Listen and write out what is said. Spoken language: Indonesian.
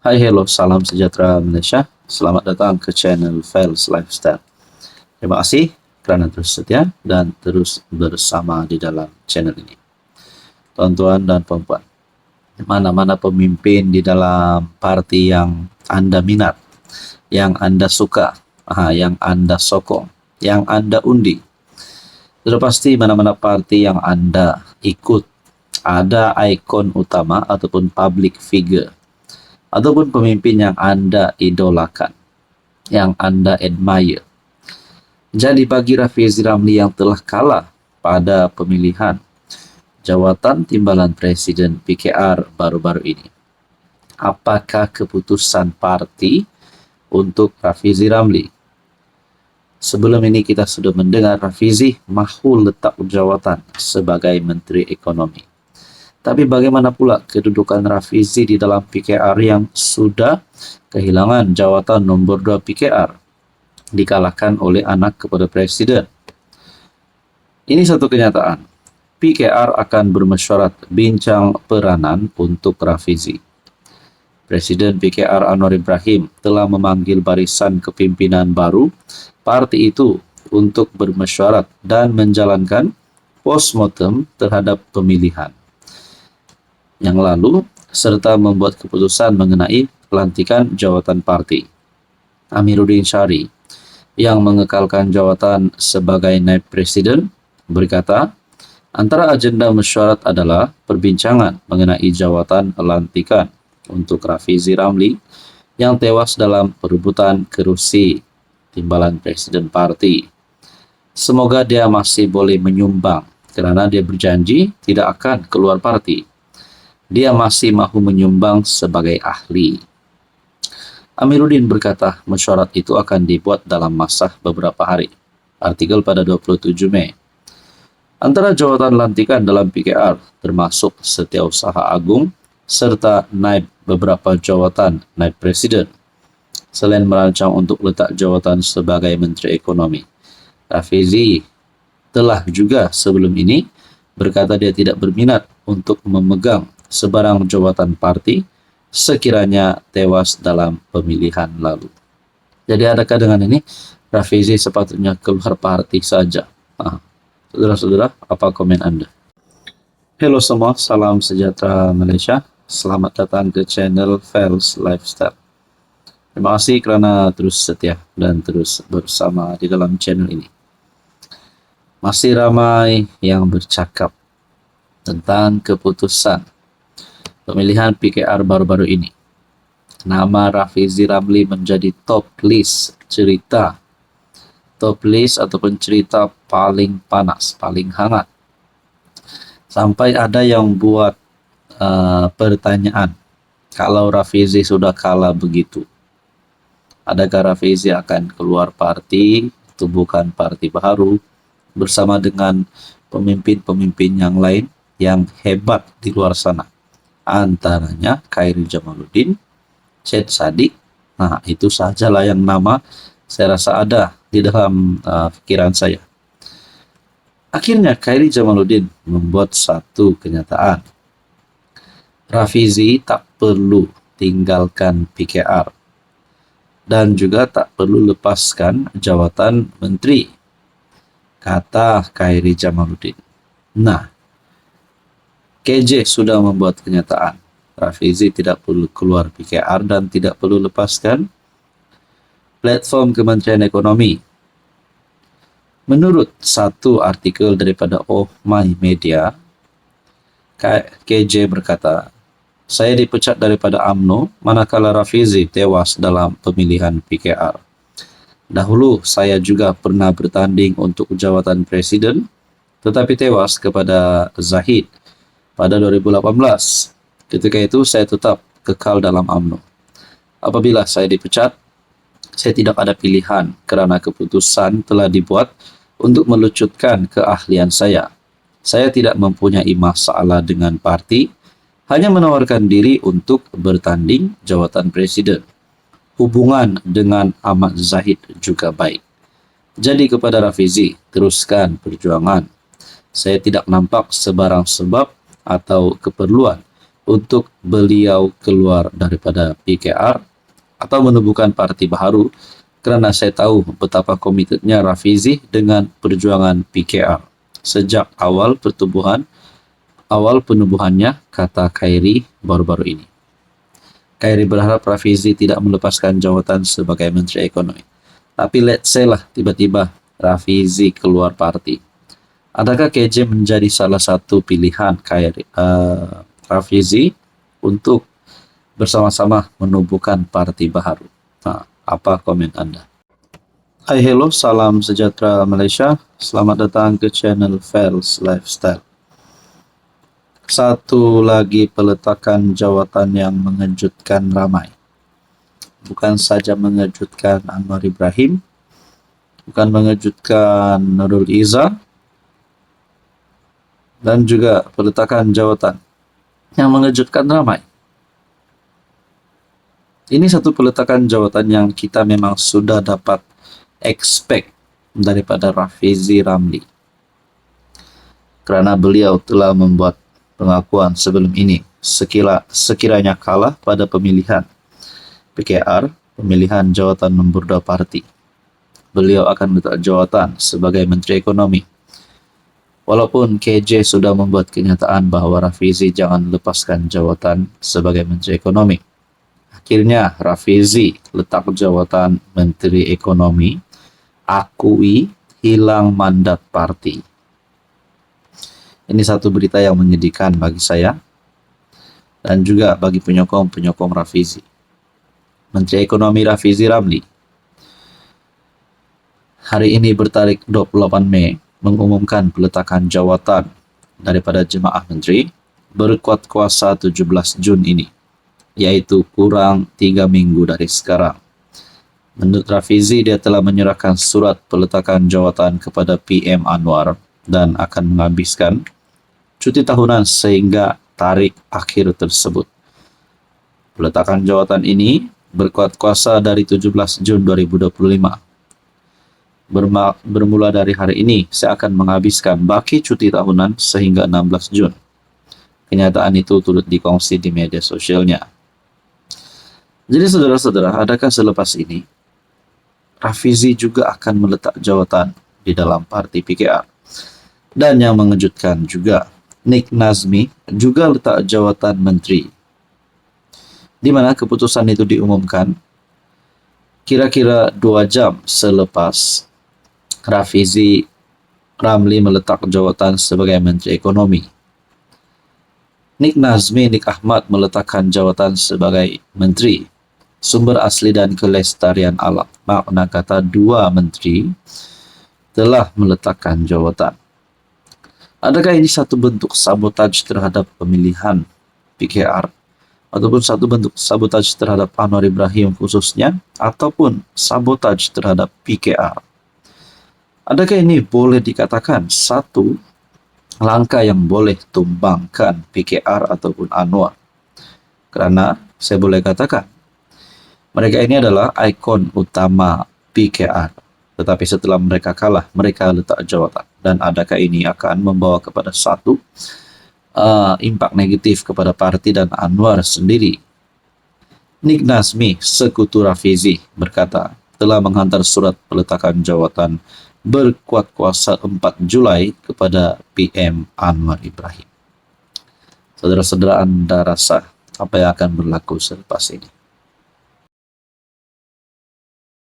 Hai, hello, salam sejahtera Malaysia. Selamat datang ke channel Fels Lifestyle. Terima kasih kerana terus setia dan terus bersama di dalam channel ini. Tuan-tuan dan puan-puan, mana-mana pemimpin di dalam parti yang Anda minat, yang Anda suka, yang Anda sokong, yang Anda undi. Sudah pasti mana-mana parti yang Anda ikut, ada ikon utama ataupun public figure ataupun pemimpin yang Anda idolakan, yang Anda admire. Jadi bagi Rafizi Ramli yang telah kalah pada pemilihan jawatan timbalan Presiden PKR baru-baru ini, apakah keputusan parti untuk Rafizi Ramli? Sebelum ini kita sudah mendengar Rafizi mahu letak jawatan sebagai Menteri Ekonomi. Tapi bagaimana pula kedudukan Rafizi di dalam PKR yang sudah kehilangan jawatan nombor 2 PKR, dikalahkan oleh anak kepada Presiden? Ini satu kenyataan. PKR akan bermesyuarat bincang peranan untuk Rafizi. Presiden PKR Anwar Ibrahim telah memanggil barisan kepimpinan baru parti itu untuk bermesyuarat dan menjalankan postmortem terhadap pemilihan yang lalu, serta membuat keputusan mengenai pelantikan jawatan parti. Amiruddin Syari, yang mengekalkan jawatan sebagai naib presiden, berkata, antara agenda mesyuarat adalah perbincangan mengenai jawatan pelantikan untuk Rafizi Ramli yang tewas dalam perebutan kerusi timbalan presiden parti. Semoga dia masih boleh menyumbang kerana dia berjanji tidak akan keluar parti. Dia masih mahu menyumbang sebagai ahli. Amiruddin berkata mesyuarat itu akan dibuat dalam masa beberapa hari. Artikel pada 27 Mei. Antara jawatan lantikan dalam PKR termasuk Setiausaha Agung serta naib beberapa jawatan naib presiden. Selain merancang untuk letak jawatan sebagai Menteri Ekonomi, Rafizi telah juga sebelum ini berkata dia tidak berminat untuk memegang sebarang jawatan parti sekiranya tewas dalam pemilihan lalu. Jadi adakah dengan ini Rafizi sepatutnya keluar parti saja? Saudara-saudara, apa komen Anda? Hello semua, salam sejahtera Malaysia. Selamat datang ke channel Fels Lifestyle. Terima kasih kerana terus setia dan terus bersama di dalam channel ini. Masih ramai yang bercakap tentang keputusan pemilihan PKR baru-baru ini. Nama Rafizi Ramli menjadi top list ataupun cerita paling panas, paling hangat. Sampai ada yang buat pertanyaan, kalau Rafizi sudah kalah begitu, adakah Rafizi akan keluar parti, tubuhkan parti baru bersama dengan pemimpin-pemimpin yang lain yang hebat di luar sana? Antaranya Khairi Jamaluddin, Syed Saddiq. Nah, itu sajalah yang nama saya rasa ada di dalam pikiran saya. Akhirnya Khairi Jamaluddin membuat satu kenyataan. Rafizi tak perlu tinggalkan PKR dan juga tak perlu lepaskan jawatan menteri, kata Khairi Jamaluddin. Nah, KJ sudah membuat kenyataan. Rafizi tidak perlu keluar PKR dan tidak perlu lepaskan platform Kementerian Ekonomi. Menurut satu artikel daripada Oh My Media, KJ berkata, saya dipecat daripada UMNO manakala Rafizi tewas dalam pemilihan PKR. Dahulu saya juga pernah bertanding untuk jawatan presiden, tetapi tewas kepada Zahid pada 2018. Ketika itu saya tetap kekal dalam UMNO. Apabila saya dipecat, saya tidak ada pilihan kerana keputusan telah dibuat untuk melucutkan keahlian saya. Saya tidak mempunyai masalah dengan parti, hanya menawarkan diri untuk bertanding jawatan presiden. Hubungan dengan Ahmad Zahid juga baik. Jadi kepada Rafizi, teruskan perjuangan. Saya tidak nampak sebarang sebab atau keperluan untuk beliau keluar daripada PKR atau menubuhkan parti baru, karena saya tahu betapa komitednya Rafizi dengan perjuangan PKR sejak awal penubuhannya, kata Khairi baru-baru ini. Khairi berharap Rafizi tidak melepaskan jawatan sebagai Menteri Ekonomi. Tapi let's say lah tiba-tiba Rafizi keluar parti. Adakah KJ menjadi salah satu pilihan Rafizi untuk bersama-sama menubuhkan parti baru? Nah, apa komen Anda? Hai, hello, salam sejahtera Malaysia. Selamat datang ke channel Fels Lifestyle. Satu lagi peletakan jawatan yang mengejutkan ramai. Bukan saja mengejutkan Anwar Ibrahim, bukan mengejutkan Nurul Izzah, dan juga peletakan jawatan yang mengejutkan ramai. Ini satu peletakan jawatan yang kita memang sudah dapat expect daripada Rafizi Ramli, karena beliau telah membuat pengakuan sebelum ini sekiranya kalah pada pemilihan PKR, pemilihan jawatan nombor 2 parti, beliau akan letak jawatan sebagai Menteri Ekonomi. Walaupun KJ sudah membuat kenyataan bahwa Rafizi jangan lepaskan jawatan sebagai Menteri Ekonomi, akhirnya Rafizi letak jawatan Menteri Ekonomi, akui hilang mandat parti. Ini satu berita yang menyedihkan bagi saya dan juga bagi penyokong Rafizi. Menteri Ekonomi Rafizi Ramli hari ini bertarik 28 Mei mengumumkan peletakan jawatan daripada jemaah menteri berkuat kuasa 17 Jun ini, yaitu kurang 3 minggu dari sekarang. Menurut Rafizi, dia telah menyerahkan surat peletakan jawatan kepada PM Anwar dan akan menghabiskan cuti tahunan sehingga tarikh akhir tersebut. Peletakan jawatan ini berkuat kuasa dari 17 Jun 2025. Bermula dari hari ini, saya akan menghabiskan baki cuti tahunan sehingga 16 Jun. Kenyataan itu turut dikongsi di media sosialnya. Jadi saudara-saudara, adakah selepas ini Rafizi juga akan meletak jawatan di dalam parti PKR? Dan yang mengejutkan juga, Nik Nazmi juga letak jawatan menteri, di mana keputusan itu diumumkan kira-kira 2 jam selepas Rafizi Ramli meletak jawatan sebagai Menteri Ekonomi. Nik Nazmi, Nik Ahmad meletakkan jawatan sebagai menteri sumber asli dan kelestarian alam. Makna kata dua menteri telah meletakkan jawatan. Adakah ini satu bentuk sabotaj terhadap pemilihan PKR? Ataupun satu bentuk sabotaj terhadap Anwar Ibrahim khususnya? Ataupun sabotaj terhadap PKR? Adakah ini boleh dikatakan satu langkah yang boleh tumbangkan PKR ataupun Anwar? Karena saya boleh katakan, mereka ini adalah ikon utama PKR. Tetapi setelah mereka kalah, mereka letak jawatan. Dan adakah ini akan membawa kepada satu impak negatif kepada parti dan Anwar sendiri? Nik Nazmi, sekutu Rafizi, berkata telah menghantar surat peletakan jawatan berkuat kuasa 4 Julai kepada PM Anwar Ibrahim. Saudara-saudara, Anda rasa apa yang akan berlaku selepas ini?